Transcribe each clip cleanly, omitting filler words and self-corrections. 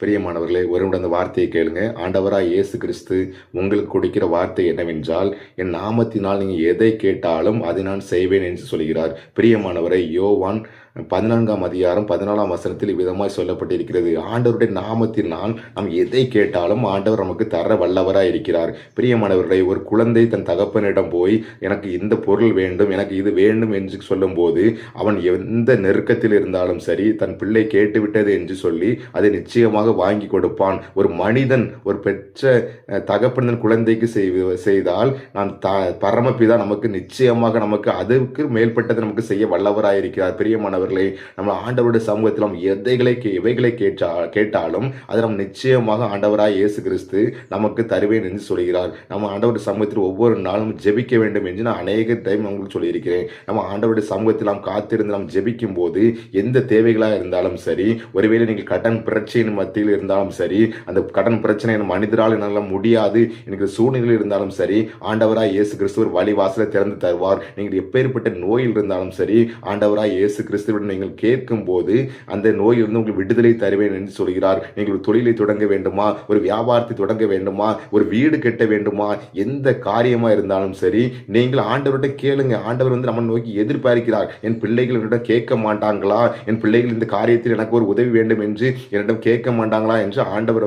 பிரியமானவர்களே, ஒருவருடைய அந்த வார்த்தையை கேளுங்க. ஆண்டவராய் இயேசு கிறிஸ்து உங்களுக்கு கொடுக்கிற வார்த்தை என்னவென்றால், என் நாமத்தினால் நீங்கள் எதை கேட்டாலும் அதை நான் செய்வேன் என்று சொல்கிறார். பிரியமானவரை, யோவான் 14ஆம் அதிகாரம் 14ஆம் வசனத்தில் இவ்விதமாய் சொல்லப்பட்டிருக்கிறது. ஆண்டவருடைய நாமத்தினால் நாம் எதை கேட்டாலும் ஆண்டவர் நமக்கு தர வல்லவராய் இருக்கிறார். பிரியமானவர்களை, ஒரு குழந்தை தன் தகப்பனிடம் போய் எனக்கு இந்த பொருள் வேண்டும், எனக்கு இது வேண்டும் என்று சொல்லும்போது அவன் எந்த நெருக்கத்தில் இருந்தாலும் சரி, தன் பிள்ளை கேட்டுவிட்டது என்று சொல்லி அதை நிச்சயமாக வாங்கி கொடுப்பான். ஒரு மனிதன், ஒரு பெற்ற தகப்பன் குழந்தைக்கு செய்தால் நான் பரமபிதா நமக்கு நிச்சயமாக நமக்கு அதுக்கு மேல்பட்டதை நமக்கு செய்ய வல்லவராய் இருக்கிறார். பிரியமானவர்களே, நம்ம ஆண்டவருடைய சமூகத்தில் நாம் எவைகளை கேட்டாலும் அதை நம்ம நிச்சயமாக ஆண்டவராய் இயேசு கிறிஸ்து நமக்கு தருவேன் என்று சொல்கிறார். நம்ம ஆண்டவருடைய சமூகத்தில் ஒவ்வொரு நாளும் ஜெபிக்க வேண்டும் என்று நான் அநேக டைம் உங்களுக்கு சொல்லியிருக்கிறேன். நம்ம ஆண்டவருடைய சமூகத்தில் நாம் காத்திருந்து நாம் ஜெபிக்கும் போது எந்த தேவைகளாக இருந்தாலும் சரி, ஒருவேளை நீங்கள் கடன் பிரச்சனை மத்தியில் இருந்தாலும் சரி, அந்த கடன் பிரச்சனை மனிதரால் என்னால் முடியாது எனக்கு சூழ்நிலையில் இருந்தாலும் சரி, ஆண்டவராய் இயேசு கிறிஸ்து ஒரு வழிவாசலை திறந்து தருவார். நீங்கள் எப்பேற்பட்ட நோயில் இருந்தாலும் சரி, ஆண்டவராய் இயேசு கிறிஸ்துவிடம் நீங்கள் கேட்கும் போது அந்த நோயிலிருந்து உங்களுக்கு விடுதலை தருவேன் என்று சொல்கிறார். நீங்கள் ஒரு தொழிலை தொடங்க வேண்டுமா, ஒரு வியாபாரத்தை தொடங்க வேண்டுமா, ஒரு வீடு கட்ட வேண்டுமா, எந்த காரியமா இருந்தாலும் சரி, நீங்கள் ஆண்டவர்கிட்ட கேளுங்க. ஆண்டவர் நம்ம நோக்கி எதிர்பார்க்கிறார். என் பிள்ளைகள் என்னிடம் கேட்க மாட்டாங்களா, என் பிள்ளைகள் இந்த காரியத்தில் எனக்கு ஒரு உதவி வேண்டும் என்று என்னிடம் கேட்க மாட்டாங்களா என்று ஆண்டவர்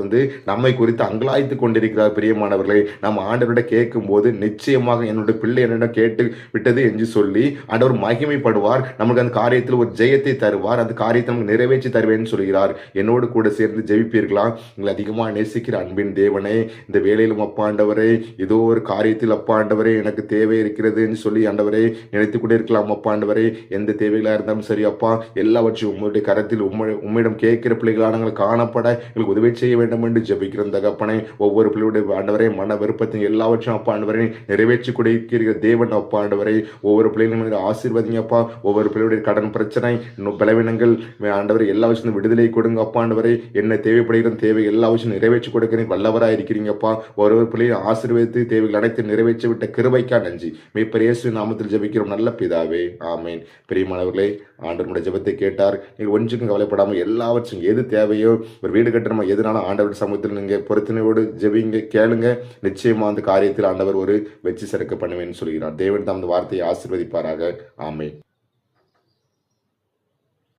நம்மை குறித்து அங்கலாய்த்து கொண்டிருக்கிறார். பிரியமானவர்களை, நம்ம ஆண்டவரிடம் கேட்கும் போது நிச்சயமாக என்னுடைய பிள்ளை என்னிடம் கேட்டு விட்டது என்று சொல்லி ஆண்டவர் மகிமைப்படுவார். நமக்கு அந்த காரியத்தில் ஒரு ஜெயத்தை தருவார். அந்த காரியத்தை நமக்கு நிறைவேற்றி தருவேன் சொல்கிறார். என்னோடு கூட சேர்ந்து ஜெபிப்பீர்களா? உங்களை அதிகமாக நேசிக்கிற அன்பின் தேவனே, இந்த வேலையிலும் அப்பா ஆண்டவரே, ஏதோ ஒரு காரியத்தில் அப்பா ஆண்டவரே எனக்கு தேவை இருக்கிறது என்று சொல்லி ஆண்டவரே நினைத்து கூட இருக்கலாம். அப்பா ஆண்டவரே, எந்த தேவைகளாக இருந்தாலும் சரி அப்பா, எல்லாவற்றையும் உங்களுடைய கரத்தில் உம்மிடம் கேட்கிற பிள்ளைகளாக நாங்கள் காணப்பட எங்களுக்கு உதவி செய்ய வேண்டும் என்று ஜெபிக்கிற தகப்பனை, ஒவ்வொரு பிள்ளையுடைய ஆண்டவரே மன விருப்பத்தையும் எல்லாவற்றையும் அப்பா ஆண்டவரை நிறைவேற்றி கொடுக்கிற தேவன் அப்பா ஆண்டவரை, ஒவ்வொரு பிள்ளைகளும் ஆசீர்வதிங்க அப்பா. ஒவ்வொரு பிள்ளையுடைய கடன் பிரச்சனை, பலவீனங்கள் ஆண்டவரை எல்லா விஷயம் விடுதலை கொடுங்க அப்பா ஆண்டவரை. என்ன தேவைப்படுகிற தேவை எல்லா விஷயம் நிறைவேற்றி கொடுக்கிறீங்க, வல்லவராக இருக்கிறீங்கப்பா. ஒரு பிள்ளையை ஆசீர்வதித்து தேவைகள் அனைத்து நிறைவேற்றி விட்ட கிருபைக்கா நன்றி. மீட்பர் இயேசு நாமத்தில் ஜெபிக்கிறோம் நல்ல பிதாவே, ஆமேன். பிரியமானவர்களே, ஆண்டவருடைய ஜெபத்தை கேட்டார். நீங்கள் ஒன்றுக்கும் கவலைப்படாமல் எல்லாவற்றும் எது தேவையோ, ஒரு வீடு கட்டணுமா, எதுனாலும் ஆண்டவர் சமூகத்தில் நீங்கள் பொருத்தனையோடு ஜெபிங்க, கேளுங்க. நிச்சயமா அந்த காரியத்தில் ஆண்டவர் ஒரு வெற்றி சிறக்க பண்ணுவேன்னு சொல்கிறார். தேவன் தான் அந்த வார்த்தையை ஆசீர்வதிப்பாராக. ஆமேன்.